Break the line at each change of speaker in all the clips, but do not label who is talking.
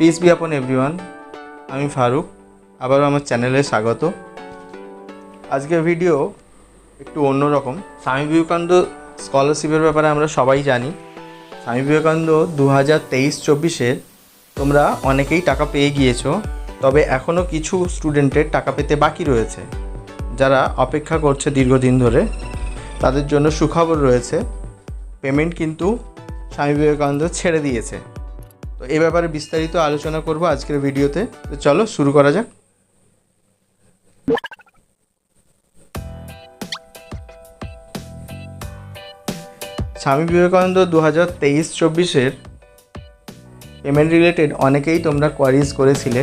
Peace be আপন everyone, আমি ফারুক, আবারও আমার চ্যানেলে স্বাগত। আজকের ভিডিও একটু অন্যরকম। স্বামী বিবেকানন্দ স্কলারশিপের ব্যাপারে আমরা সবাই জানি। স্বামী বিবেকানন্দ 2023-24-এর তোমরা অনেকেই টাকা পেয়ে গিয়েছো, তবে এখনও কিছু স্টুডেন্টের টাকা পেতে বাকি রয়েছে। যারা অপেক্ষা করছে দীর্ঘদিন ধরে, তাদের জন্য সুখবর রয়েছে। পেমেন্ট কিন্তু স্বামী বিবেকানন্দ ছেড়ে দিয়েছে। তো এই ব্যাপারে বিস্তারিত আলোচনা করব আজকের ভিডিওতে। তো চলো শুরু করা যাক। স্বামী বিবেকানন্দ 2023-24-এর পেমেন্ট রিলেটেড অনেকেই তোমরা কোয়ারিজ করেছিলে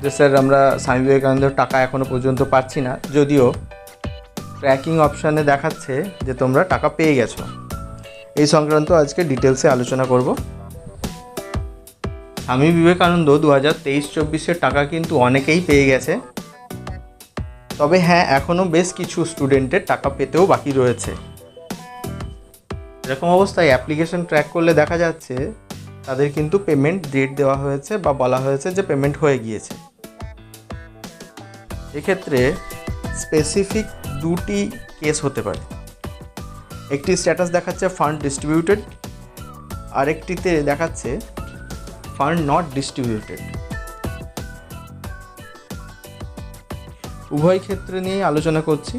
যে স্যার আমরা স্বামী বিবেকানন্দের টাকা এখনও পর্যন্ত পাচ্ছি না, যদিও ট্র্যাকিং অপশানে দেখাচ্ছে যে তোমরা টাকা পেয়ে গেছো। এই সংক্রান্ত আজকে ডিটেলসে আলোচনা করব। স্বামী বিবেকানন্দ 2023-24-এর টাকা কিন্তু অনেকেই পেয়ে গেছে, তবে হ্যাঁ, এখনও বেশ কিছু স্টুডেন্টের টাকা পেতেও বাকি রয়েছে। এরকম অবস্থায় অ্যাপ্লিকেশন ট্র্যাক করলে দেখা যাচ্ছে তাদের কিন্তু পেমেন্ট ডেট দেওয়া হয়েছে বা বলা হয়েছে যে পেমেন্ট হয়ে গিয়েছে। এক্ষেত্রে স্পেসিফিক দুটি কেস হতে পারে। একটি স্ট্যাটাস দেখাচ্ছে ফান্ড ডিস্ট্রিবিউটেড, আরেকটিতে দেখাচ্ছে ফান্ড নট ডিস্ট্রিবিউটেড। উভয় ক্ষেত্রে নিয়ে আলোচনা করছি।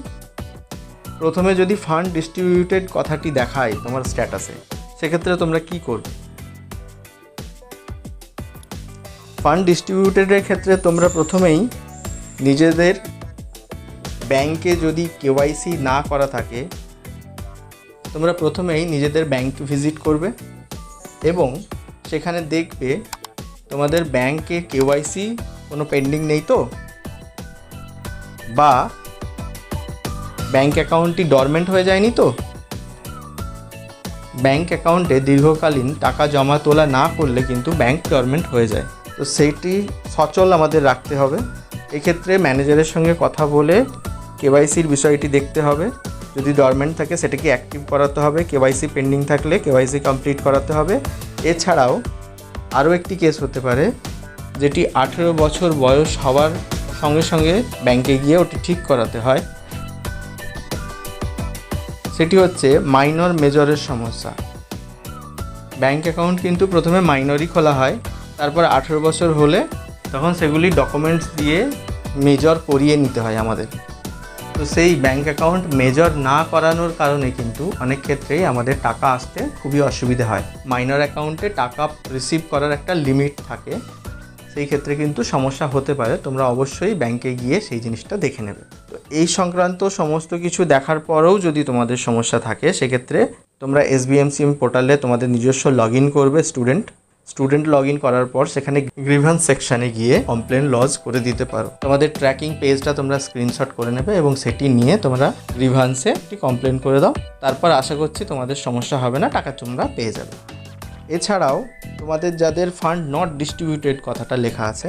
প্রথমে যদি ফান্ড ডিস্ট্রিবিউটেড কথাটি দেখায় তোমার স্ট্যাটাসে, সেক্ষেত্রে তোমরা কি করবে? ফান্ড ডিস্ট্রিবিউটেডের ক্ষেত্রে তোমরা প্রথমেই নিজেদের ব্যাংকে যদি কেওয়াইসি না করা থাকে, তোমরা প্রথমেই নিজেদের ব্যাংক ভিজিট করবে এবং সেখানে দেখবে তোমাদের ব্যাংকে কেওয়াইসি কোনো পেন্ডিং নেই তো, বা ব্যাংক অ্যাকাউন্টটি ডরমেন্ট হয়ে যায়নি তো। ব্যাংক অ্যাকাউন্টে দীর্ঘকালীন টাকা জমা তোলা না করলে কিন্তু ব্যাংক ডরমেন্ট হয়ে যায়। তো সেইটি সচল আমাদের রাখতে হবে। এক্ষেত্রে ম্যানেজারের সঙ্গে কথা বলে কেওয়াইসির বিষয়টি দেখতে হবে। যদি ডরমেন্ট থাকে সেটাকে অ্যাক্টিভ করাতে হবে, কেওয়াইসি পেন্ডিং থাকলে কেওয়াইসি কমপ্লিট করাতে হবে। এছাড়াও আরও একটি কেস হতে পারে, যেটি 18 বছর বয়স হওয়ার সঙ্গে সঙ্গে ব্যাংকে গিয়ে ওটি ঠিক করাতে হয়। সেটি হচ্ছে মাইনর মেজরের সমস্যা। ব্যাংক অ্যাকাউন্ট কিন্তু প্রথমে মাইনরই খোলা হয়, তারপর 18 বছর হলে তখন সেগুলি ডকুমেন্টস দিয়ে মেজর করিয়ে নিতে হয় আমাদের। তো সেই ব্যাংক অ্যাকাউন্ট মেজর না করানোর কারণে কিন্তু অনেক ক্ষেত্রেই আমাদের টাকা আসতে খুবই অসুবিধা হয়। মাইনর অ্যাকাউন্টে টাকা রিসিভ করার একটা লিমিট থাকে, সেই ক্ষেত্রে কিন্তু সমস্যা হতে পারে। তোমরা অবশ্যই ব্যাংকে গিয়ে সেই জিনিসটা দেখে নেবে। তো এই সংক্রান্ত সমস্ত কিছু দেখার পরেও যদি তোমাদের সমস্যা থাকে, সেক্ষেত্রে তোমরা SBMCM পোর্টালে তোমাদের নিজস্ব লগ ইন করবে। স্টুডেন্ট লগ ইন করার পর সেখানে গ্রিভান্স সেকশানে গিয়ে কমপ্লেন লজ করে দিতে পারো। তোমাদের ট্র্যাকিং পেজটা তোমরা স্ক্রিনশট করে নেবে এবং সেটি নিয়ে তোমরা গ্রিভান্সে একটি কমপ্লেন করে দাও। তারপর আশা করছি তোমাদের সমস্যা হবে না, টাকা তোমরা পেয়ে যাবে। এছাড়াও তোমাদের যাদের ফান্ড নট ডিস্ট্রিবিউটেড কথাটা লেখা আছে,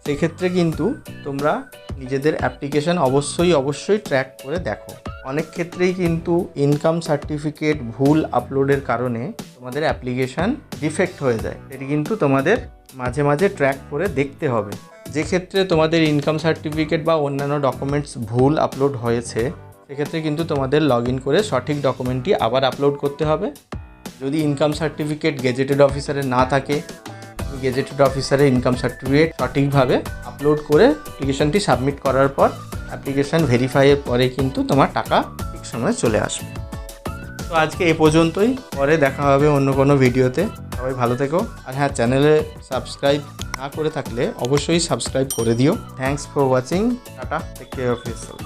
সেক্ষেত্রে কিন্তু তোমরা নিজেদের অ্যাপ্লিকেশন অবশ্যই ট্র্যাক করে দেখো। অনেক ক্ষেত্রেই কিন্তু ইনকাম সার্টিফিকেট ভুল আপলোডের কারণে তোমাদের অ্যাপ্লিকেশান ডিফেক্ট হয়ে যায়। এটি কিন্তু তোমাদের মাঝে মাঝে ট্র্যাক করে দেখতে হবে। যে ক্ষেত্রে তোমাদের ইনকাম সার্টিফিকেট বা অন্যান্য ডকুমেন্টস ভুল আপলোড হয়েছে, সেক্ষেত্রে কিন্তু তোমাদের লগ ইন করে সঠিক ডকুমেন্টটি আবার আপলোড করতে হবে। যদি ইনকাম সার্টিফিকেট গেজেটেড অফিসারে না থাকে, গেজেটেড অফিসারে ইনকাম সার্টিফিকেট সঠিকভাবে আপলোড করে অ্যাপ্লিকেশানটি সাবমিট করার পর অ্যাপ্লিকেশান ভেরিফাইয়ের পরে কিন্তু তোমার টাকা ঠিক সময় চলে আসবে। তো আজকে এ পর্যন্তই, পরে দেখা হবে অন্য কোনো ভিডিওতে। সবাই ভালো থেকো। আর হ্যাঁ, চ্যানেলে সাবস্ক্রাইব না করে থাকলে অবশ্যই সাবস্ক্রাইব করে দিও। Thanks for watching. Ta-ta, take care of yourself.